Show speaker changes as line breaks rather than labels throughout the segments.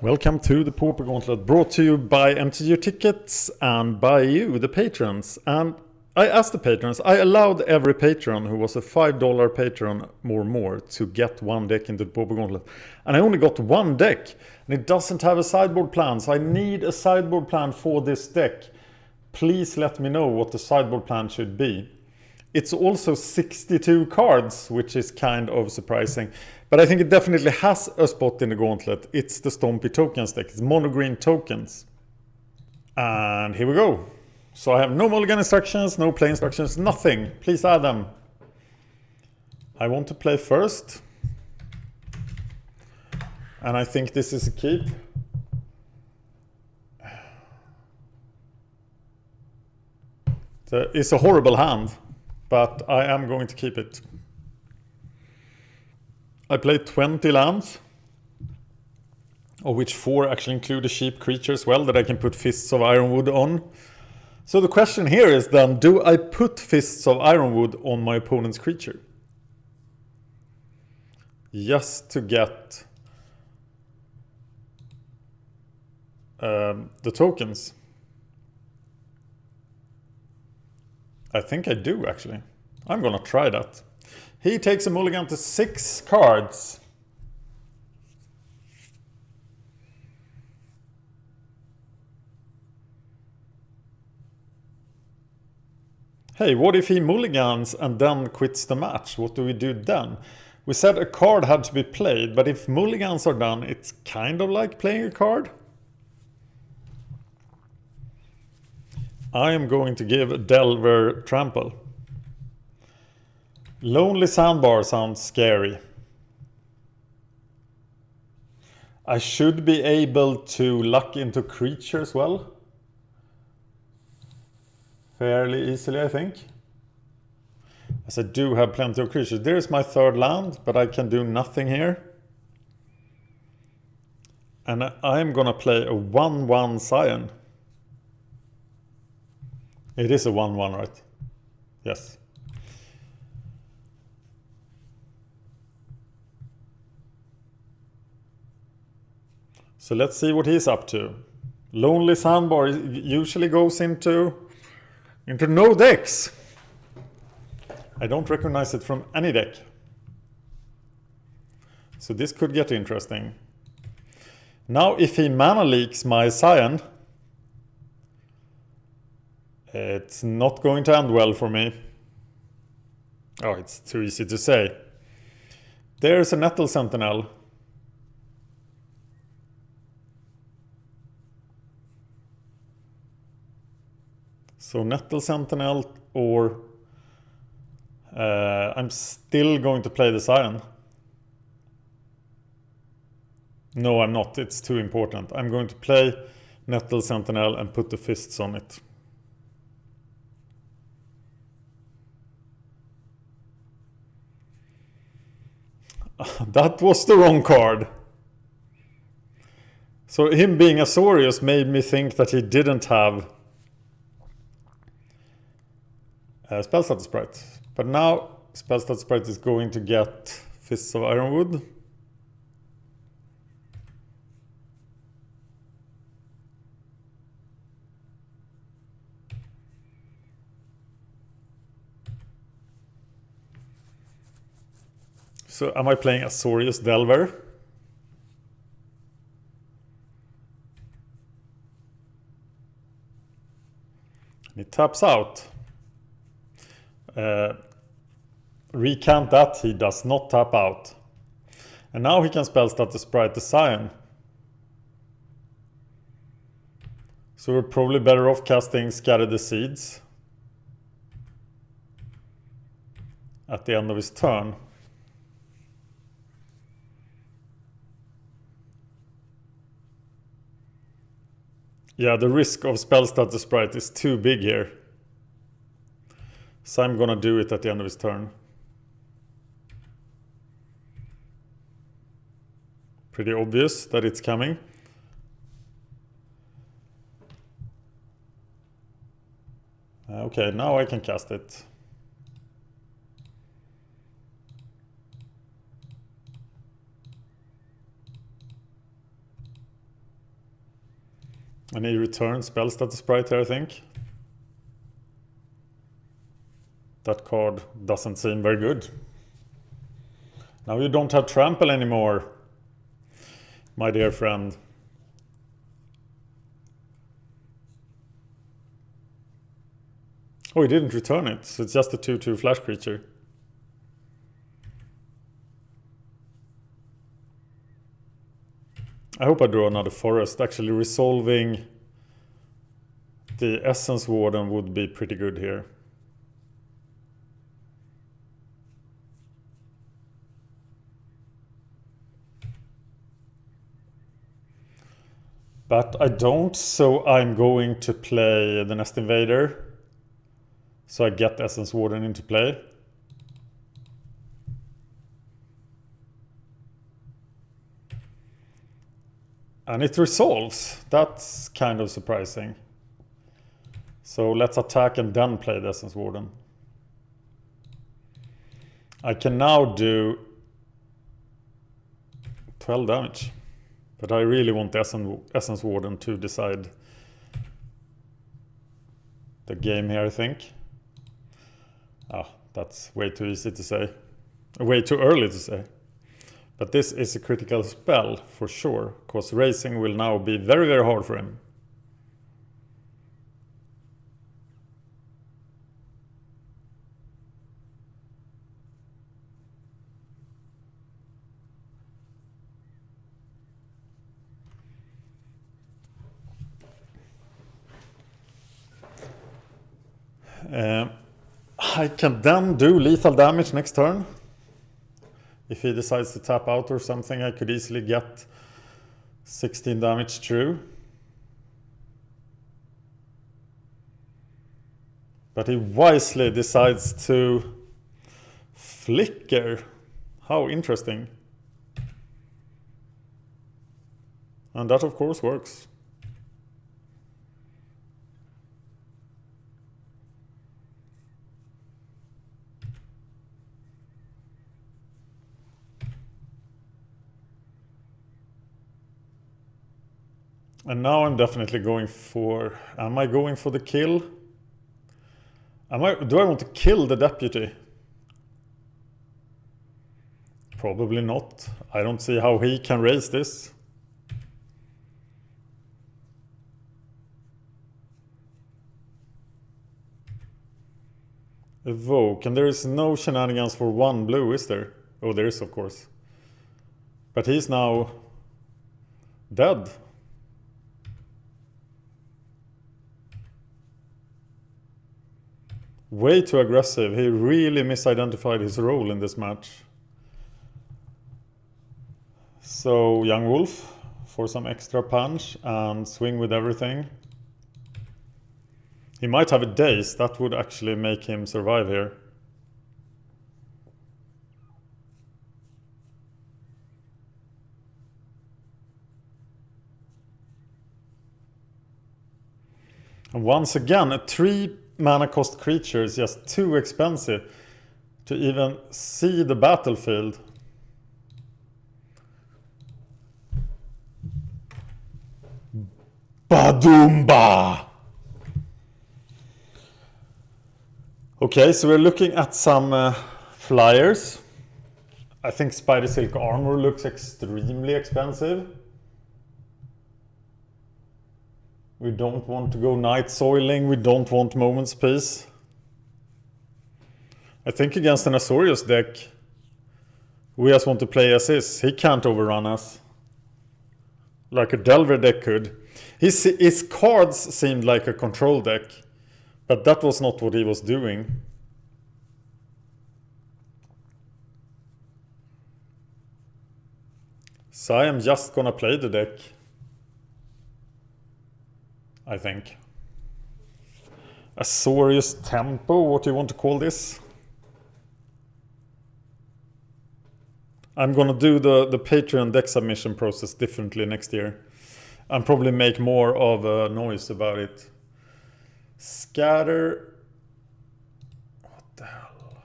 Welcome to the Pauper Gauntlet, brought to you by MTG Tickets and by you, the patrons. And I asked the patrons, I allowed every patron who was a $5 patron or more to get one deck into the Pauper Gauntlet. And I only got one deck, and it doesn't have a sideboard plan, so I need a sideboard plan for this deck. Please let me know what the sideboard plan should be. It's also 62 cards, which is kind of surprising. But I think it definitely has a spot in the gauntlet. It's the Stompy tokens deck. It's mono green tokens. And here we go. So I have no mulligan instructions, no play instructions, nothing. Please add them. I want to play first. And I think this is a keep. It's a horrible hand, but I am going to keep it. I played 20 lands, of which 4 actually include a cheap creature as well that I can put Fists of Ironwood on. So the question here is then, do I put Fists of Ironwood on my opponent's creature? Just to get the tokens. I think I do actually. I'm gonna try that. He takes a mulligan to 6 cards. Hey, what if he mulligans and then quits the match? What do we do then? We said a card had to be played, but if mulligans are done, it's kind of like playing a card. I am going to give Delver Trample. Lonely Sandbar sounds scary. I should be able to luck into creature as well. Fairly easily, I think. As I do have plenty of creatures. There's my 3rd land, but I can do nothing here. And I'm gonna play a 1/1 Scion. It is a 1/1, right? Yes. So let's see what he's up to. Lonely Sandbar usually goes into no decks. I don't recognize it from any deck. So this could get interesting. Now if he mana leaks my Scion, it's not going to end well for me. Oh, it's too easy to say. There's a Nettle Sentinel. So Nettle Sentinel or I'm still going to play the Scion. No, I'm not. It's too important. I'm going to play Nettle Sentinel and put the Fists on it. That was the wrong card. So him being Azorius made me think that he didn't have Spellstatus Sprite. But now Spellstatus Sprite is going to get Fists of Ironwood. So am I playing Azorius Delver? He taps out. Recant that, he does not tap out. And now he can Spellstatus Sprite the Scion. So we're probably better off casting Scatter the Seeds at the end of his turn. Yeah, the risk of Spellstatus Sprite is too big here. So I'm gonna do it at the end of his turn. Pretty obvious that it's coming. Okay, now I can cast it. And he returns spell status sprite here, I think. That card doesn't seem very good. Now you don't have trample anymore, my dear friend. Oh, he didn't return it, so it's just a 2/2 flash creature. I hope I draw another forest. Actually, resolving the Essence Warden would be pretty good here. But I don't, so I'm going to play the Nest Invader. So I get Essence Warden into play. And it resolves. That's kind of surprising. So let's attack and then play the Essence Warden. I can now do 12 damage. But I really want the Essence Warden to decide the game here, I think. Ah, that's way too easy to say. Way too early to say. But this is a critical spell for sure, because racing will now be very, very hard for him. I can then do lethal damage next turn. If he decides to tap out or something, I could easily get 16 damage through. But he wisely decides to flicker. How interesting. And that of course works. And now I'm definitely going for... Am I going for the kill? Do I want to kill the deputy? Probably not. I don't see how he can raise this. Evoke, and there is no shenanigans for 1 blue, is there? Oh, there is, of course. But he's now dead. Way too aggressive. He really misidentified his role in this match. So, Young Wolf for some extra punch and swing with everything. He might have a daze. That would actually make him survive here. And once again, a 3 mana cost creature is just too expensive to even see the battlefield. Badoomba! Okay, so we're looking at some flyers. I think Spider Silk Armor looks extremely expensive. We don't want to go Night Soiling, we don't want Moment's Peace. I think against an Azorius deck, we just want to play as is. He can't overrun us. Like a Delver deck could. His cards seemed like a control deck, but that was not what he was doing. So I am just gonna play the deck, I think. Azorius Tempo, what do you want to call this? I'm gonna do the Patreon deck submission process differently next year. And probably make more of a noise about it. Scatter. What the hell?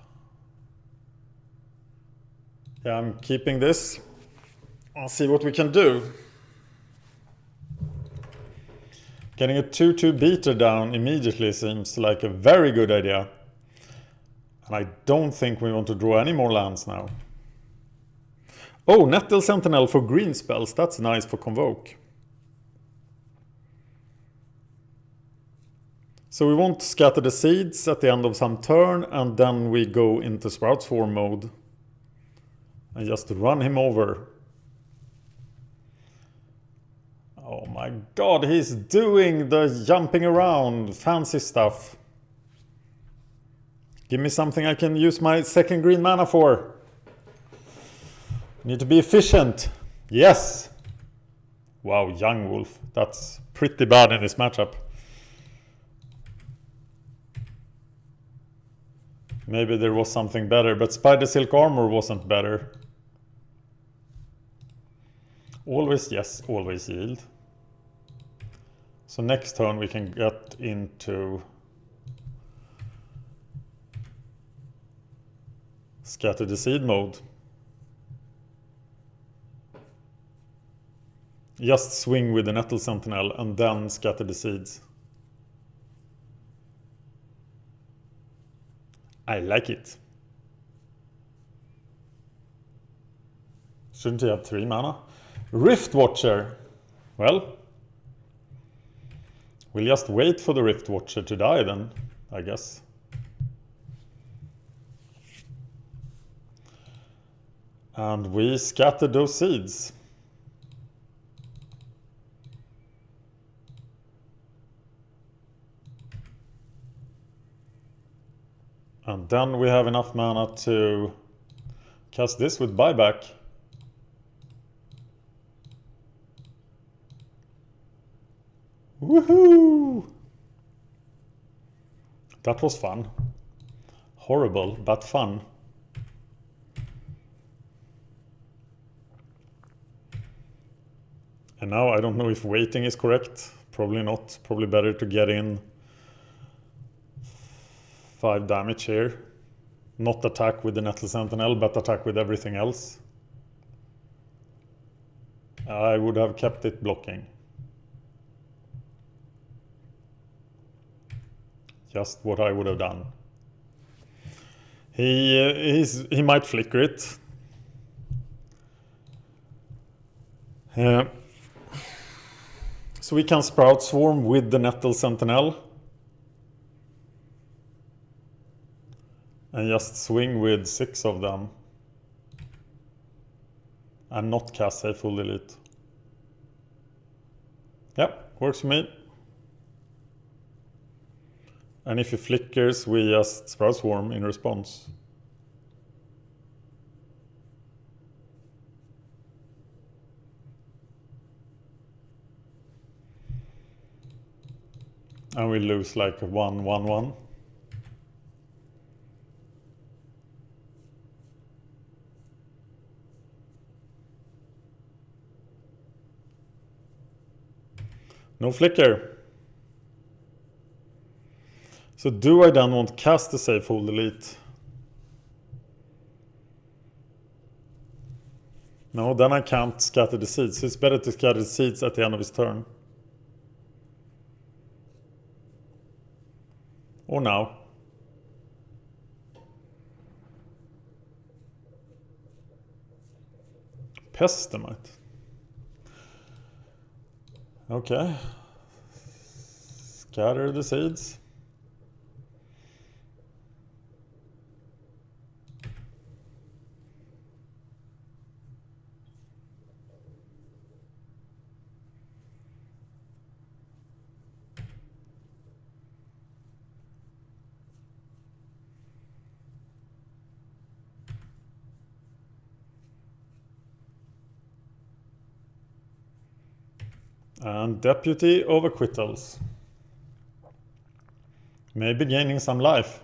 Yeah, I'm keeping this. I'll see what we can do. Getting a 2-2 beater down immediately seems like a very good idea. And I don't think we want to draw any more lands now. Oh, Nettle Sentinel for green spells. That's nice for Convoke. So we want to scatter the seeds at the end of some turn, and then we go into Sprout Swarm mode. And just run him over. Oh my god, he's doing the jumping around, fancy stuff. Give me something I can use my second green mana for. Need to be efficient. Yes! Wow, Young Wolf. That's pretty bad in this matchup. Maybe there was something better, but Spider Silk Armor wasn't better. Always yes, always yield. So next turn we can get into Scatter the Seed mode. Just swing with the Nettle Sentinel and then scatter the seeds. I like it. Shouldn't he have 3 mana? Rift Watcher. Well, we'll just wait for the Rift Watcher to die then, I guess. And we scatter those seeds. And then we have enough mana to cast this with buyback. Woohoo! That was fun. Horrible, but fun. And now I don't know if waiting is correct. Probably not. Probably better to get in 5 damage here. Not attack with the Nettle Sentinel, but attack with everything else. I would have kept it blocking. Just what I would have done. He might flicker it. So we can Sprout Swarm with the Nettle Sentinel. And just swing with 6 of them. And not cast Safe Full Delete. Yep, works for me. And if he flickers, we just Sprout Swarm in response. And we lose like 1-1-1. No flicker. So do I then want to cast the Safe Full Delete? No, then I can't scatter the seeds. So it's better to scatter the seeds at the end of his turn. Or now. Pestamite. Okay. Scatter the seeds. And Deputy of Acquittals. Maybe gaining some life.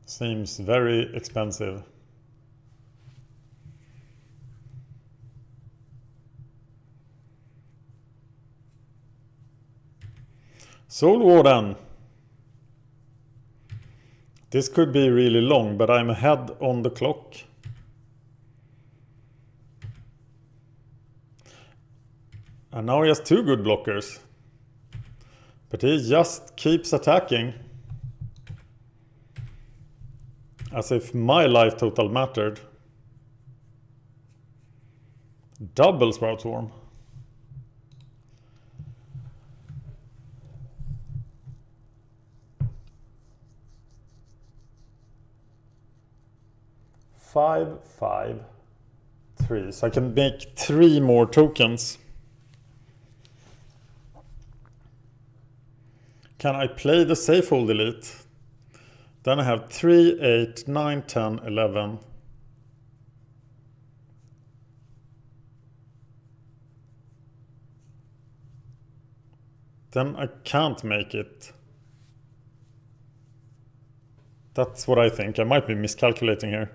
Seems very expensive. Soul Warden. This could be really long, but I'm ahead on the clock. And now he has 2 good blockers. But he just keeps attacking. As if my life total mattered. Double Sprout Swarm. Five, 5, 3. So I can make 3 more tokens. Can I play the safe hold elite? Then I have 3, 8, 9, 10, 11. Then I can't make it. That's what I think. I might be miscalculating here.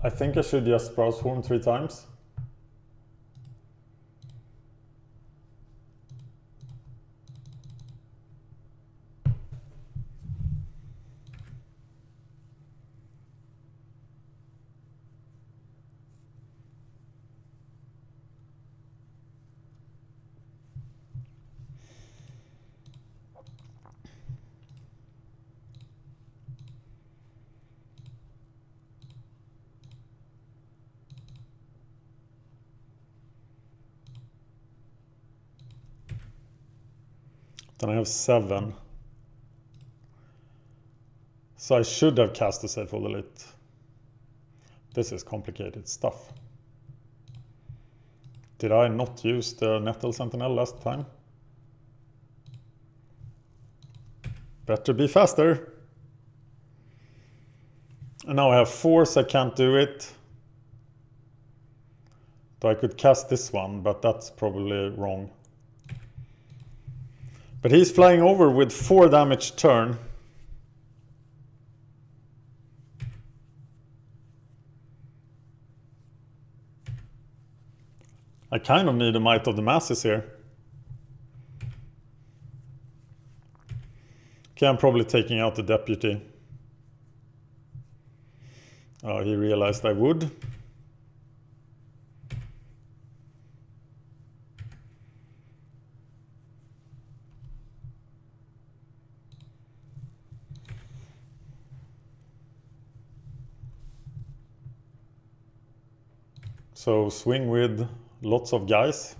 I think I should just Sprout Swarm 3 times. Then I have 7. So I should have cast the safe hold elite. This is complicated stuff. Did I not use the Nettle Sentinel last time? Better be faster. And now I have 4, so I can't do it. So I could cast this one, but that's probably wrong. But he's flying over with 4 damage turn. I kind of need a Might of the Masses here. Okay, I'm probably taking out the Deputy. Oh, he realized I would. So swing with lots of guys.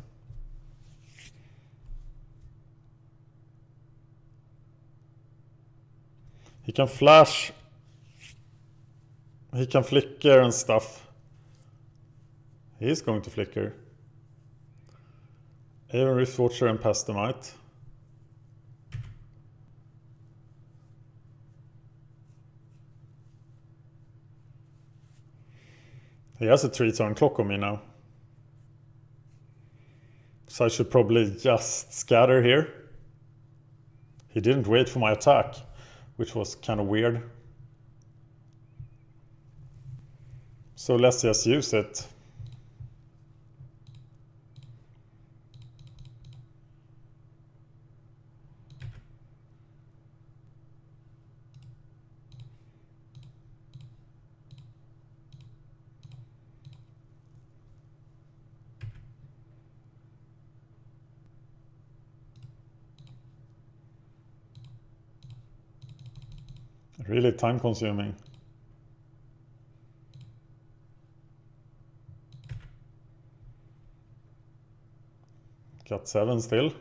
He can flash. He can flicker and stuff. He is going to flicker. Even Rift Watcher and Pestamite. He has a 3-turn clock on me now. So I should probably just scatter here. He didn't wait for my attack, which was kind of weird. So let's just use it. Really time consuming. Got 7 still.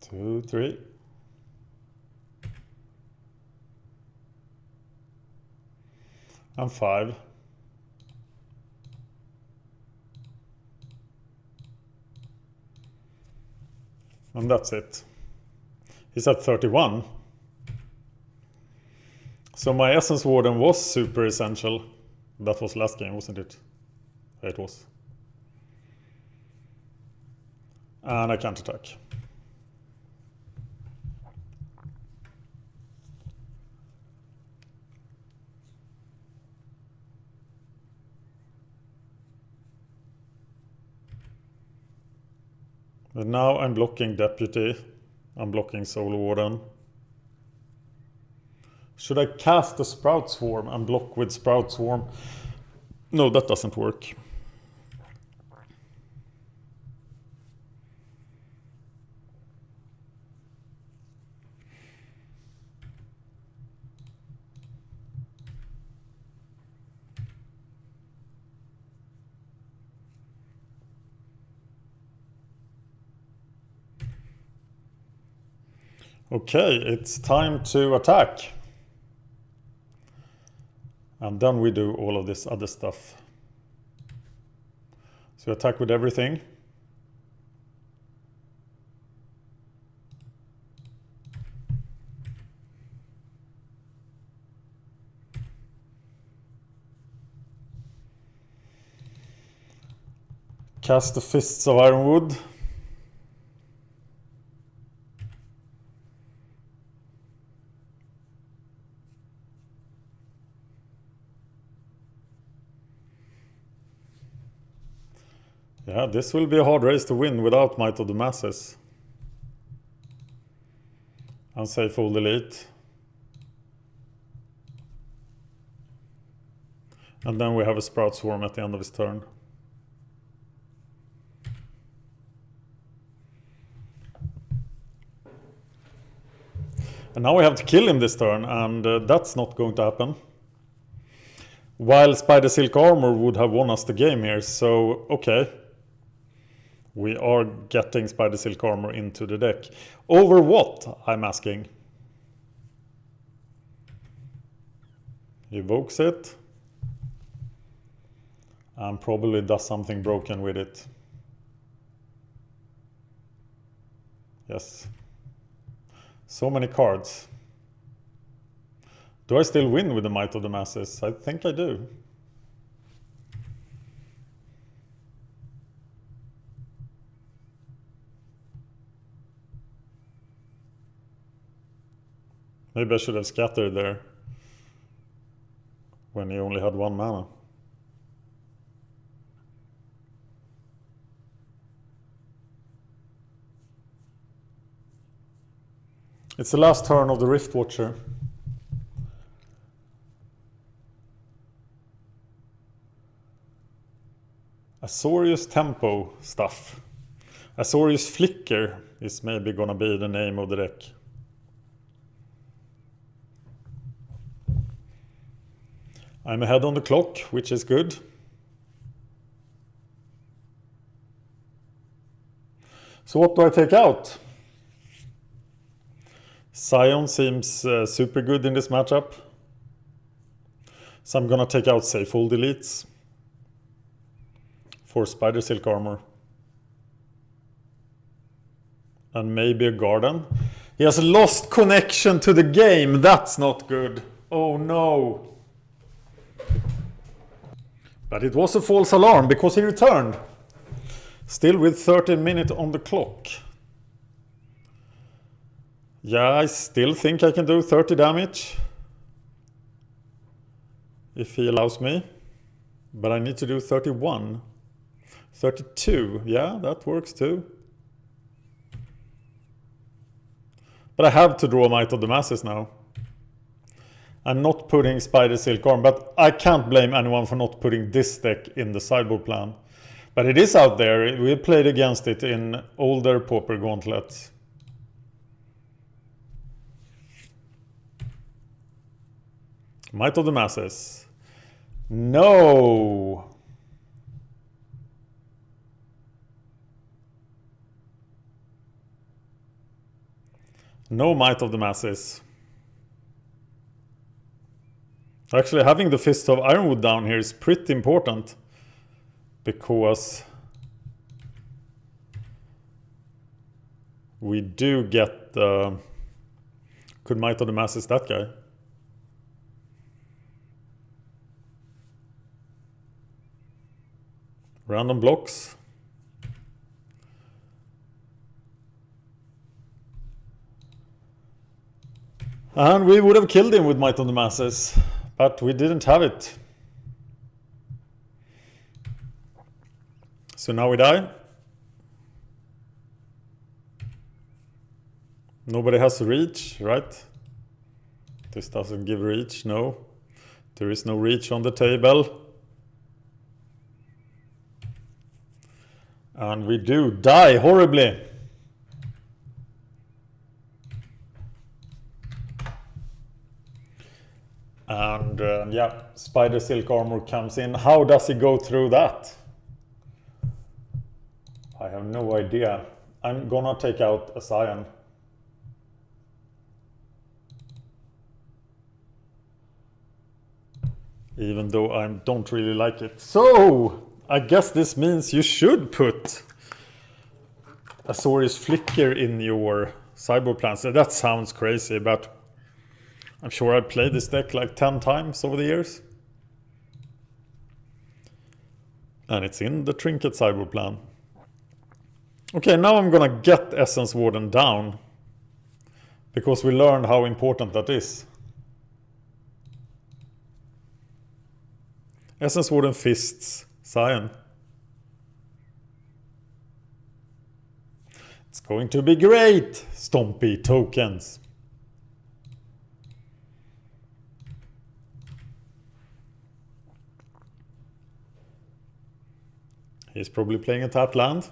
2, 3. And 5. And that's it. He's at 31. So my Essence Warden was super essential. That was last game, wasn't it? It was. And I can't attack. But now I'm blocking Deputy. I'm blocking Soul Warden. Should I cast the Sprout Swarm and block with Sprout Swarm? No, that doesn't work. Okay, it's time to attack. And then we do all of this other stuff. So attack with everything. Cast the Fists of Ironwood. Yeah, this will be a hard race to win without Might of the Masses. Unsafe Old Elite. And then we have a Sprout Swarm at the end of his turn. And now we have to kill him this turn, and that's not going to happen. While Spider Silk Armor would have won us the game here, so okay. We are getting Spider Silk Armor into the deck. Over what, I'm asking? He evokes it. And probably does something broken with it. Yes. So many cards. Do I still win with the Might of the Masses? I think I do. Maybe I should have scattered there when he only had 1 mana. It's the last turn of the Rift Watcher. Azorius Tempo stuff. Azorius Flicker is maybe gonna be the name of the deck. I'm ahead on the clock, which is good. So what do I take out? Scion seems super good in this matchup. So I'm gonna take out Safe Old Elites for Spider Silk Armor. And maybe a Garden. He has lost connection to the game. That's not good. Oh no. But it was a false alarm because he returned. Still with 13 minutes on the clock. Yeah, I still think I can do 30 damage. If he allows me. But I need to do 31. 32. Yeah, that works too. But I have to draw Might of the Masses now. I'm not putting Spider Silk Armor, but I can't blame anyone for not putting this deck in the sideboard plan. But it is out there. We played against it in older Pauper Gauntlets. Might of the Masses. No! No Might of the Masses. Actually, having the Fist of Ironwood down here is pretty important. Because we do get... could Might of the Masses that guy? Random blocks. And we would have killed him with Might of the Masses. But we didn't have it. So now we die. Nobody has to reach, right? This doesn't give reach, no. There is no reach on the table. And we do die horribly. And yeah, Spider Silk Armor comes in. How does he go through that? I have no idea. I'm gonna take out a Scion. Even though I don't really like it. So, I guess this means you should put Azorius Flicker in your sideboard plans. That sounds crazy, but I'm sure I played this deck like 10 times over the years. And it's in the Trinket sideboard plan. Okay, now I'm gonna get Essence Warden down. Because we learned how important that is. Essence Warden Fists, Scion. It's going to be great, Stompy tokens. He's probably playing a tapped land.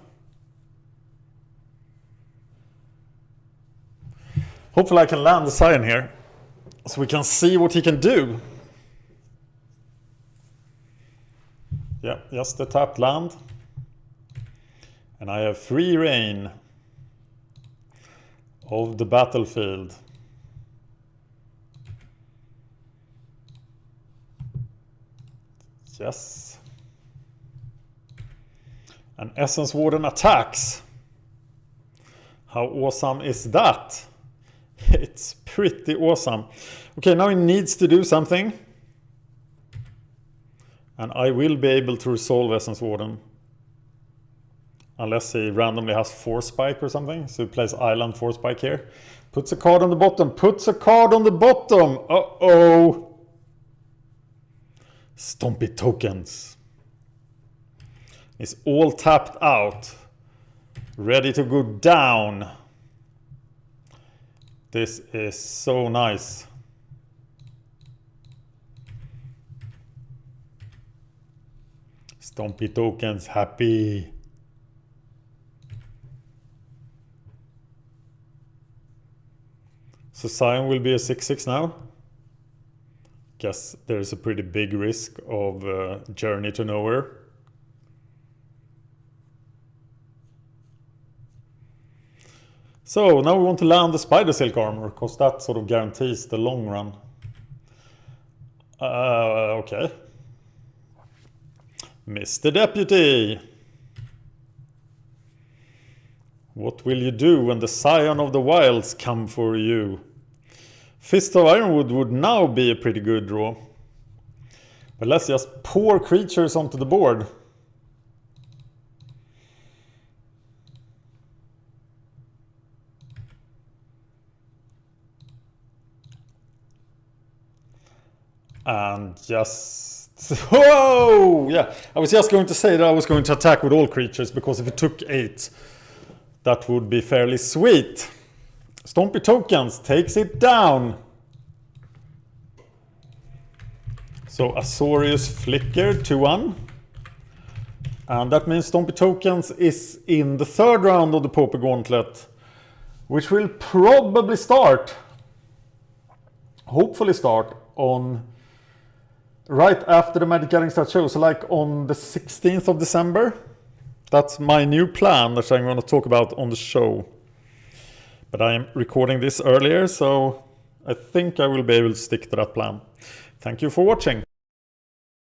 Hopefully I can land the Scion here, so we can see what he can do. Yeah, just the tapped land. And I have free reign of the battlefield. Yes. And Essence Warden attacks. How awesome is that? It's pretty awesome. Okay, now he needs to do something. And I will be able to resolve Essence Warden. Unless he randomly has Force Spike or something. So he plays Island Force Spike here. Puts a card on the bottom. Puts a card on the bottom. Uh-oh. Stompy tokens. It's all tapped out. Ready to go down. This is so nice. Stompy tokens happy. So Scion will be a 6/6 now. Guess there's a pretty big risk of Journey to Nowhere. So now we want to land the Spider Silk Armor, because that sort of guarantees the long run. Okay. Mr. Deputy! What will you do when the Scion of the Wilds come for you? Fist of Ironwood would now be a pretty good draw. But let's just pour creatures onto the board. And just... Whoa! Yeah, I was just going to say that I was going to attack with all creatures, because if it took 8, that would be fairly sweet. Stompy tokens takes it down. So Azorius Flicker 2-1. And that means Stompy tokens is in the 3rd round of the Pauper Gauntlet, which will probably start, hopefully start, on right after the Magic Gathering Start show, so like on the 16th of December. That's my new plan that I'm going to talk about on the show. But I am recording this earlier, so I think I will be able to stick to that plan. Thank you for watching.